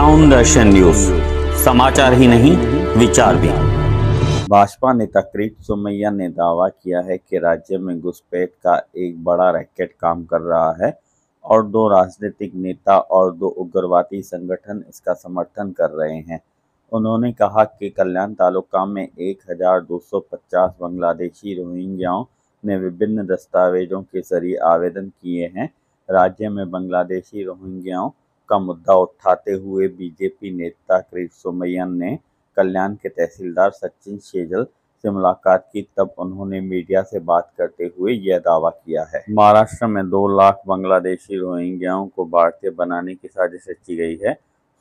Town दर्शन news, समाचार ही नहीं विचार भी। भाजपा नेता किरीट सोमैया ने दावा किया है कि राज्य में घुसपैठ का एक बड़ा रैकेट काम कर रहा है और 2 राजनीतिक नेता और 2 उग्रवादी संगठन इसका समर्थन कर रहे हैं। उन्होंने कहा कि कल्याण तालुका में 1250 बांग्लादेशी रोहिंग्याओं ने विभिन्न दस्तावेजों के जरिए आवेदन किए हैं। राज्य में बांग्लादेशी रोहिंग्याओं का मुद्दा उठाते हुए बीजेपी नेता किरीट सोमैया ने कल्याण के तहसीलदार सचिन शेजल से मुलाकात की, तब उन्होंने मीडिया से बात करते हुए यह दावा किया है। महाराष्ट्र में 2 लाख बांग्लादेशी रोहिंग्याओं को भारतीय बनाने की साजिश रची गई है।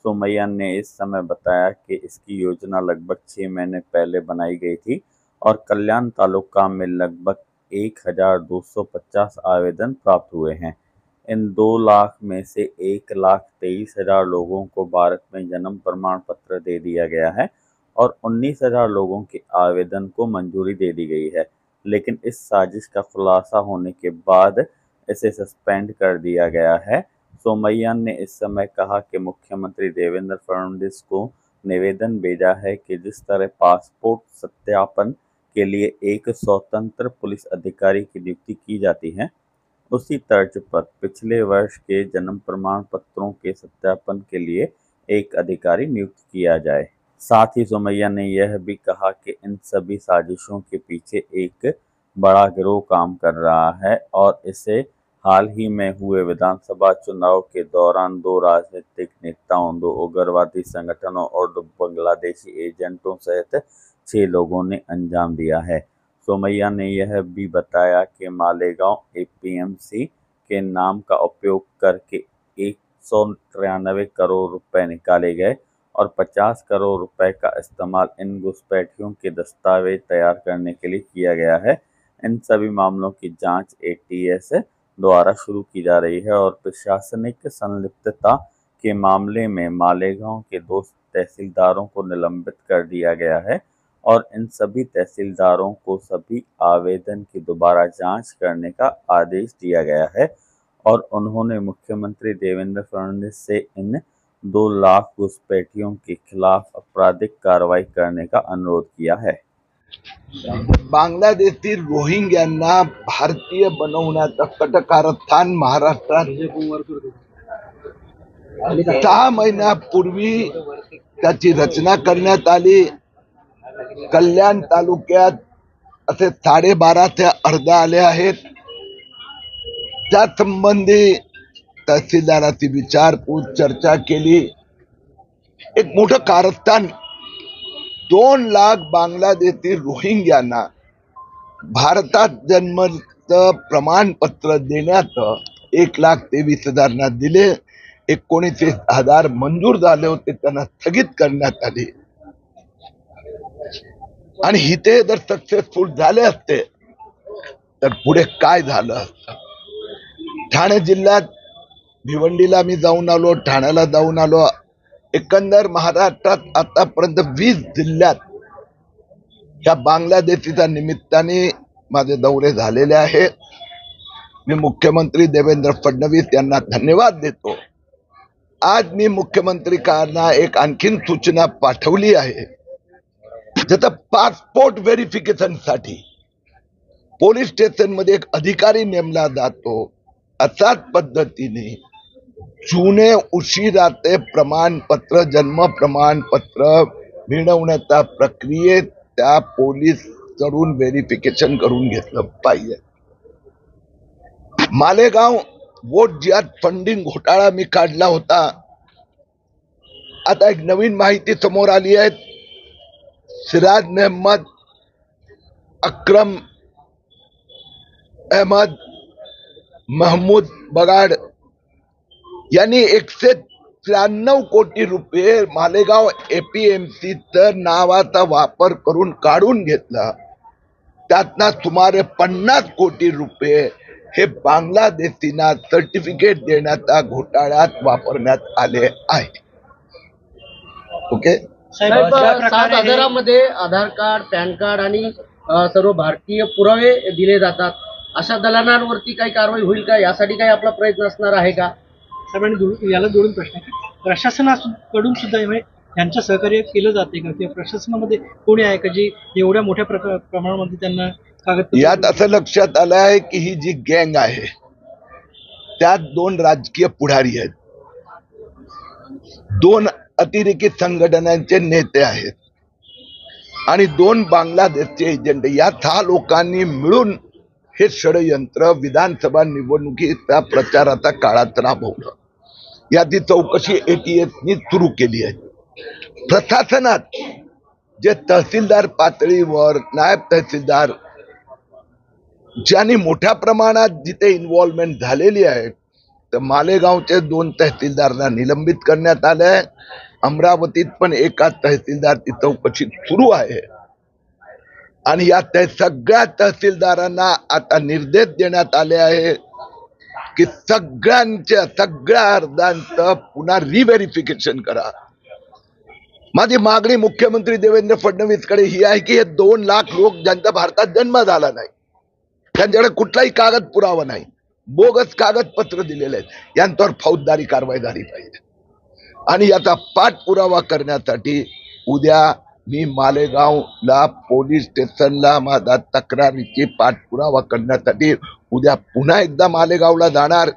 सोमैया ने इस समय बताया कि इसकी योजना लगभग 6 महीने पहले बनाई गई थी और कल्याण तालुका में लगभग 1250 आवेदन प्राप्त हुए हैं। इन 2 लाख में से 1,23,000 लोगों को भारत में जन्म प्रमाण पत्र दे दिया गया है और 19,000 लोगों के आवेदन को मंजूरी दे दी गई है, लेकिन इस साजिश का खुलासा होने के बाद इसे सस्पेंड कर दिया गया है। सोमैया ने इस समय कहा कि मुख्यमंत्री देवेंद्र फडणवीस को निवेदन भेजा है कि जिस तरह पासपोर्ट सत्यापन के लिए एक स्वतंत्र पुलिस अधिकारी की नियुक्ति की जाती है, उसी तर्ज पर पिछले वर्ष के जन्म प्रमाण पत्रों के सत्यापन के लिए एक अधिकारी नियुक्त किया जाए। साथ ही सोमैया ने यह भी कहा कि इन सभी साजिशों के पीछे एक बड़ा गिरोह काम कर रहा है और इसे हाल ही में हुए विधानसभा चुनाव के दौरान 2 राजनीतिक नेताओं, 2 उग्रवादी संगठनों और 2 बांग्लादेशी एजेंटों सहित 6 लोगों ने अंजाम दिया है। सोमैया ने यह भी बताया कि मालेगांव एपीएमसी के नाम का उपयोग करके 193 करोड़ रुपए निकाले गए और 50 करोड़ रुपए का इस्तेमाल इन घुसपैठियों के दस्तावेज तैयार करने के लिए किया गया है। इन सभी मामलों की जांच एटीएस द्वारा शुरू की जा रही है और प्रशासनिक संलिप्तता के मामले में मालेगांव के 2 तहसीलदारों को निलंबित कर दिया गया है और इन सभी तहसीलदारों को सभी आवेदन की दोबारा जांच करने का आदेश दिया गया है और उन्होंने मुख्यमंत्री देवेंद्र फडणवीस से इन 2 लाख घुसपैठियों के खिलाफ आपराधिक कार्रवाई करने का अनुरोध किया है। बांग्लादेशी रोहिंग्यांना भारतीय बनवण्याचं कटकारस्थान महाराष्ट्रात 6 महिन्यापूर्वी त्याची रचना करण्यात आली। कल्याण तालुक्यात असे 12.5 ते अर्धा आले आहेत। त्या संबंधी तहसीलदाराची विचारपूस चर्चा केली। एक मोठं कारस्थान 2 लाख बांग्लादेशी रोहिंग्यांना भारतात जन्माचं प्रमाणपत्र देण्यात 1,23,000 दिले। 19,000 मंजूर झाले होते, त्यांना स्थगित करण्यात आले आणि इथे जर सक्सेसफुल झाले असते तर पुढे काय झालं असतं। ठाणे जिल्ह्यात भिवंडीला मी जाऊन आलो, ठाण्याला जाऊन आलो। एकंदर महाराष्ट्रात आतापर्यंत 20 जिल्ह्यात या बांग्लादेशीच्या निमित्ताने माझे दौरे झालेले आहेत। मी मुख्यमंत्री देवेंद्र फडणवीस यांना धन्यवाद देतो। आज मी मुख्यमंत्र्यांना एक आणखीन सूचना पाठवली आहे। जसं पासपोर्ट व्हेरिफिकेशन साठी पोलीस स्टेशन मध्ये एक अधिकारी नेमला जातो, अशाच पद्धतीने जुने उशिराचे प्रमाणपत्र, जन्म प्रमाणपत्र मिळवण्याच्या प्रक्रियेत त्या पोलीस कडून व्हेरिफिकेशन करून घेतलं पाहिजे। मालेगाव वोट ज्यात फंडिंग घोटाळा मी काढला होता, आता एक नवीन माहिती समोर आली आहे। सिराज मोहम्मद, अक्रम अहमद, महमूद बगाड यांनी 193 कोटी रुपये मालेगाव एपीएमसी नावाचा वापर करून काढून घेतला। त्यातना सुमारे 50 कोटी रुपये हे बांग्लादेशींना सर्टिफिकेट देण्याचा घोटाळ्यात वापरण्यात आले आहे। ओके साहेब, 7,000 मध्ये आधार कार्ड, पॅन कार्ड आणि सर्व भारतीय पुरावे दिले जातात। अशा दलालांवरती काही कारवाई होईल का? यासाठी काही आपला प्रयत्न असणार आहे का? साहेबांनी याला जोडून प्रश्न प्रशासनाकडून सुद्धा म्हणजे त्यांचं सहकार्य केलं जाते का, किंवा प्रशासनामध्ये कोणी आहे का जी एवढ्या मोठ्या प्रमाणामध्ये त्यांना यात असं लक्षात आलं आहे की ही जी गँग आहे त्यात 2 राजकीय पुढारी आहेत, 2 अतिरेकी संघटनांचे नेते आहेत आणि 2 बांगलादेशचे एजंट. या 6 लोकांनी मिळून हे षडयंत्र विधानसभा निवडणुकीच्या प्रचाराच्या काळात राबवलं. याची चौकशी ATSनी सुरू केली आहे. प्रशासनात जे तहसीलदार पातळीवर नायब तहसीलदार ज्यांनी मोठ्या प्रमाणात जिथे इन्व्हॉल्वमेंट झालेली आहे, तर मालेगावचे 2 तहसीलदारांना निलंबित करण्यात आलंय. अमरावतीत पण एका तहसीलदारची चौकशी सुरू आहे आणि या सगळ्या तहसीलदारांना आता निर्देश देण्यात आले आहे की सगळ्या अर्जांचं पुन्हा रिव्हेरिफिकेशन करा. माझी मागणी मुख्यमंत्री देवेंद्र फडणवीसकडे ही आहे की हे 2 लाख लोक ज्यांचा भारतात जन्म झाला नाही, त्यांच्याकडे कुठलाही कागद पुरावा नाही, बोगस कागदपत्र दिलेले आहेत, यांच्यावर फौजदारी कारवाई झाली पाहिजे. आणि याचा पाठपुरावा करण्यासाठी उद्या मी मालेगावला पोलीस स्टेशनला माझा तक्रारीची पाठपुरावा करण्यासाठी उद्या पुन्हा एकदा मालेगावला जाणार.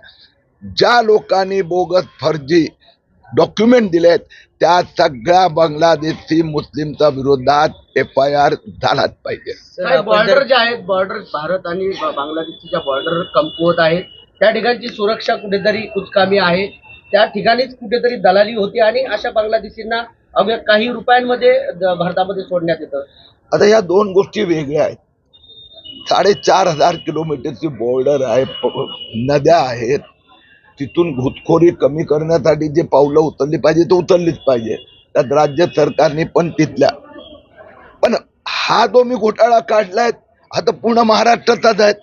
ज्या लोकांनी बोगस फर्जी डॉक्युमेंट दिलेत त्या सगळ्या बांगलादेशी मुस्लिमच्या विरोधात FIR झालाच पाहिजे. बॉर्डर जे आहेत, बॉर्डर भारत आणि बांगलादेशच्या बॉर्डर कमकुवत आहेत, त्या ठिकाणची सुरक्षा कुठेतरी कुचकामी आहे. त्या ठिकाणीच कुठेतरी दलाली होती आणि अशा बांगलादेशींना अवघ्या काही रुपयांमध्ये भारतामध्ये सोडण्यात येतं. आता या 2 गोष्टी वेगळ्या आहेत. 4,500 किलोमीटरची बॉर्डर आहे, नद्या आहेत, तिथून घुसखोरी कमी करण्यासाठी जे पावलं उचलली पाहिजे ते उचललीच पाहिजे. त्यात राज्य सरकारने पण तिथल्या, पण हा जो मी घोटाळा काढलाय हा तर पूर्ण महाराष्ट्राचाच आहे.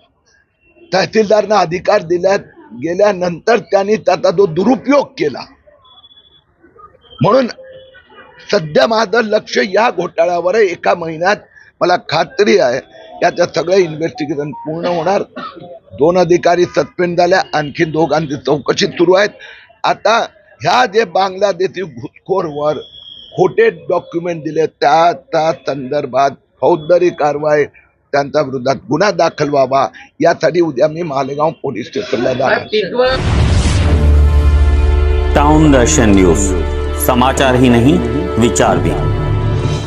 तहसीलदारांना अधिकार दिल्यात, गेल्यानंतर त्यांनी त्याचा जो दुरुपयोग केला. म्हणून सध्या माझं लक्ष या घोटाळ्यावर आहे. 1 महिन्यात मला खात्री आहे याचं सगळं इन्व्हेस्टिगेशन पूर्ण होणार. 2 अधिकारी सस्पेंड झाल्या, आणखी 2 चौकशी सुरू आहेत. आता ह्या जे बांगलादेशी घुसखोरवर खोटे डॉक्युमेंट दिले त्या संदर्भात फौजदारी कारवाई त्यांच्या विरोधात गुन्हा दाखल व्हावा यासाठी उद्या मी मालेगाव पोलीस स्टेशनला जाणार. टाउन दर्शन न्यूज, समाचार ही नहीं विचार भी.